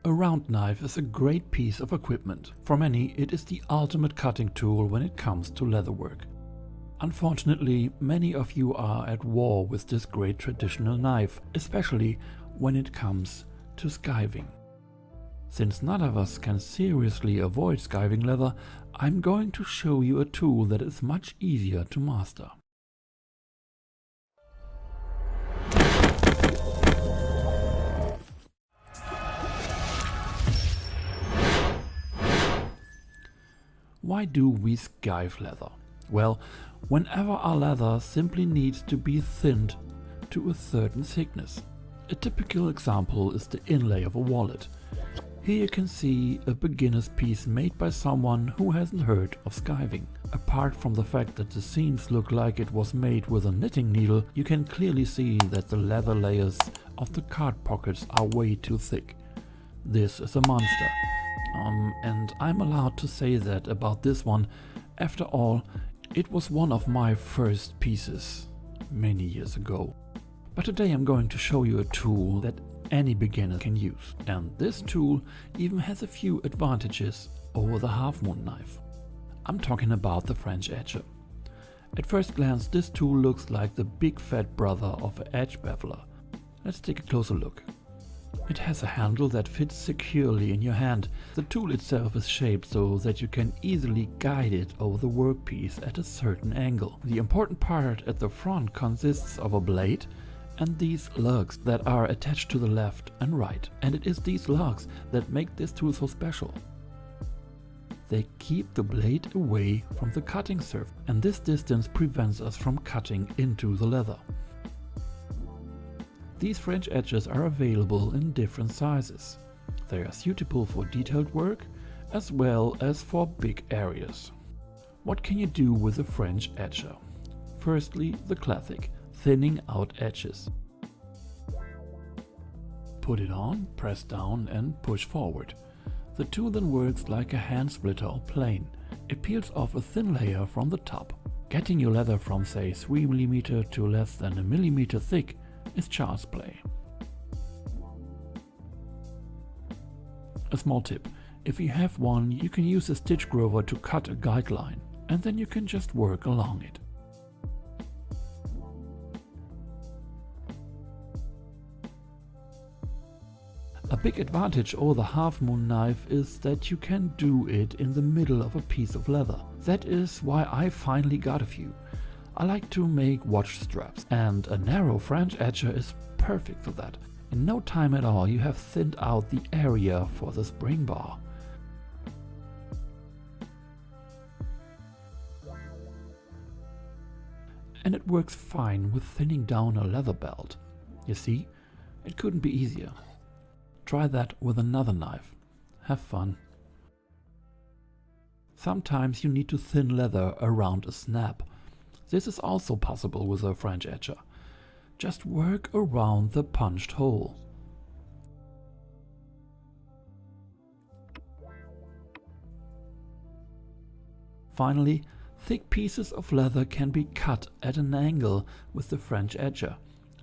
A round knife is a great piece of equipment. For many, it is the ultimate cutting tool when it comes to leatherwork. Unfortunately, many of you are at war with this great traditional knife, especially when it comes to skiving. Since none of us can seriously avoid skiving leather, I'm going to show you a tool that is much easier to master. Why do we skive leather? Well, whenever our leather simply needs to be thinned to a certain thickness. A typical example is the inlay of a wallet. Here you can see a beginner's piece made by someone who hasn't heard of skiving. Apart from the fact that the seams look like it was made with a knitting needle, you can clearly see that the leather layers of the card pockets are way too thick. This is a monster. And I'm allowed to say that about this one. After all, it was one of my first pieces many years ago. But today I'm going to show you a tool that any beginner can use. And this tool even has a few advantages over the half-moon knife. I'm talking about the French edger. At first glance, this tool looks like the big fat brother of an edge beveler. Let's take a closer look. It has a handle that fits securely in your hand. The tool itself is shaped so that you can easily guide it over the workpiece at a certain angle. The important part at the front consists of a blade and these lugs that are attached to the left and right. And it is these lugs that make this tool so special. They keep the blade away from the cutting surface, and this distance prevents us from cutting into the leather. These French edges are available in different sizes. They are suitable for detailed work as well as for big areas. What can you do with a French edger? Firstly, the classic, thinning out edges. Put it on, press down and push forward. The tool then works like a hand splitter or plane. It peels off a thin layer from the top. Getting your leather from say 3 mm to less than a millimeter thick is child's play. A small tip: if you have one, you can use a stitch grover to cut a guideline, and then you can just work along it. A big advantage over the half-moon knife is that you can do it in the middle of a piece of leather. That is why I finally got a few. I like to make watch straps, and a narrow French edger is perfect for that. In no time at all you have thinned out the area for the spring bar. And it works fine with thinning down a leather belt. You see, it couldn't be easier. Try that with another knife. Have fun. Sometimes you need to thin leather around a snap. This is also possible with a French edger. Just work around the punched hole. Finally, thick pieces of leather can be cut at an angle with the French edger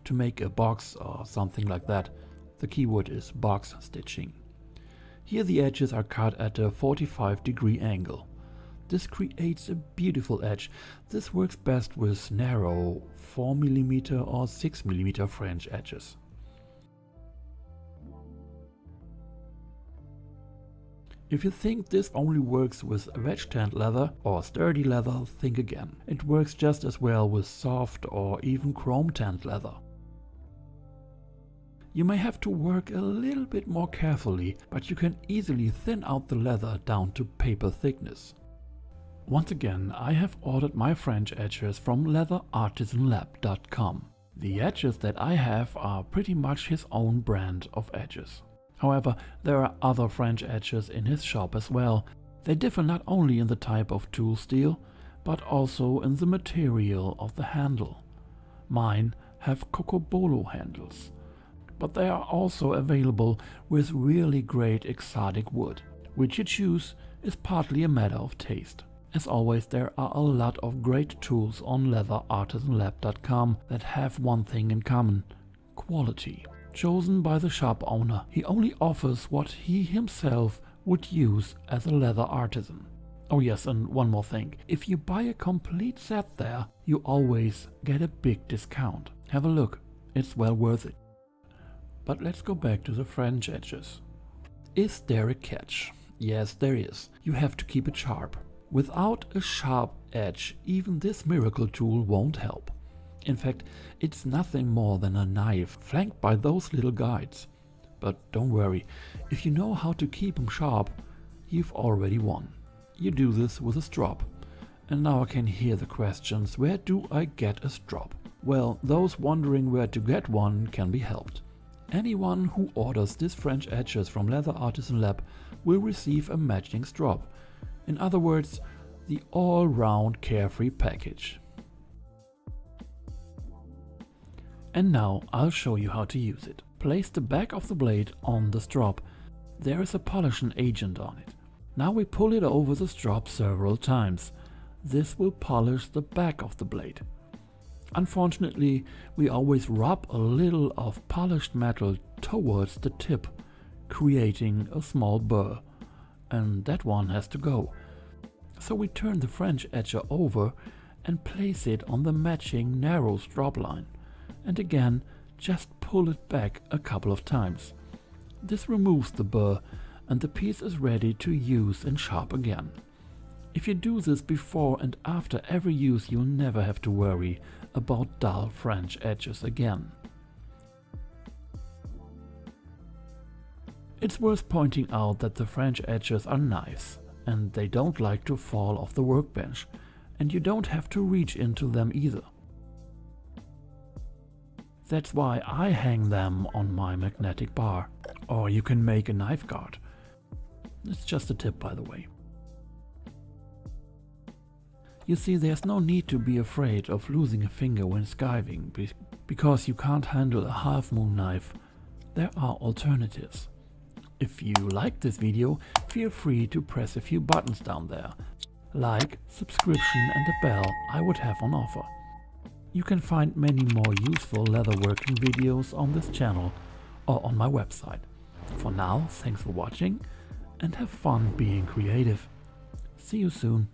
to make a box or something like that. The keyword is box stitching. Here the edges are cut at a 45-degree angle. This creates a beautiful edge. This works best with narrow 4 mm or 6 mm French edges. If you think this only works with wedge-tanned leather or sturdy leather, think again. It works just as well with soft or even chrome-tanned leather. You may have to work a little bit more carefully, but you can easily thin out the leather down to paper thickness. Once again, I have ordered my French edges from leatherartisanlab.com. The edges that I have are pretty much his own brand of edges. However, there are other French edges in his shop as well. They differ not only in the type of tool steel, but also in the material of the handle. Mine have cocobolo handles, but they are also available with really great exotic wood. Which you choose is partly a matter of taste. As always, there are a lot of great tools on leatherartisanlab.com that have one thing in common: quality. chosen by the shop owner. He only offers what he himself would use as a leather artisan. Oh yes, and one more thing. If you buy a complete set there, you always get a big discount. Have a look, it's well worth it. But let's go back to the French edges. Is there a catch? Yes, there is. You have to keep it sharp. Without a sharp edge, even this miracle tool won't help. In fact, it's nothing more than a knife flanked by those little guides. But don't worry, if you know how to keep them sharp, you've already won. You do this with a strop. And now I can hear the questions, where do I get a strop? Well, those wondering where to get one can be helped. Anyone who orders this French edges from Leather Artisan Lab will receive a matching strop. In other words, the all-round carefree package. And now I'll show you how to use it. Place the back of the blade on the strop. There is a polishing agent on it. Now we pull it over the strop several times. This will polish the back of the blade. Unfortunately, we always rub a little of polished metal towards the tip, creating a small burr. And that one has to go. So we turn the French edger over and place it on the matching narrow strop line. And again, just pull it back a couple of times. This removes the burr and the piece is ready to use and sharp again. If you do this before and after every use, you'll never have to worry about dull French edges again. It's worth pointing out that the French edges are knives and they don't like to fall off the workbench, and you don't have to reach into them either. That's why I hang them on my magnetic bar, or you can make a knife guard. It's just a tip, by the way. You see, there's no need to be afraid of losing a finger when skiving, because you can't handle a half-moon knife. There are alternatives. If you like this video, feel free to press a few buttons down there. Like, subscription and a bell I would have on offer. You can find many more useful leatherworking videos on this channel or on my website. For now, thanks for watching and have fun being creative. See you soon.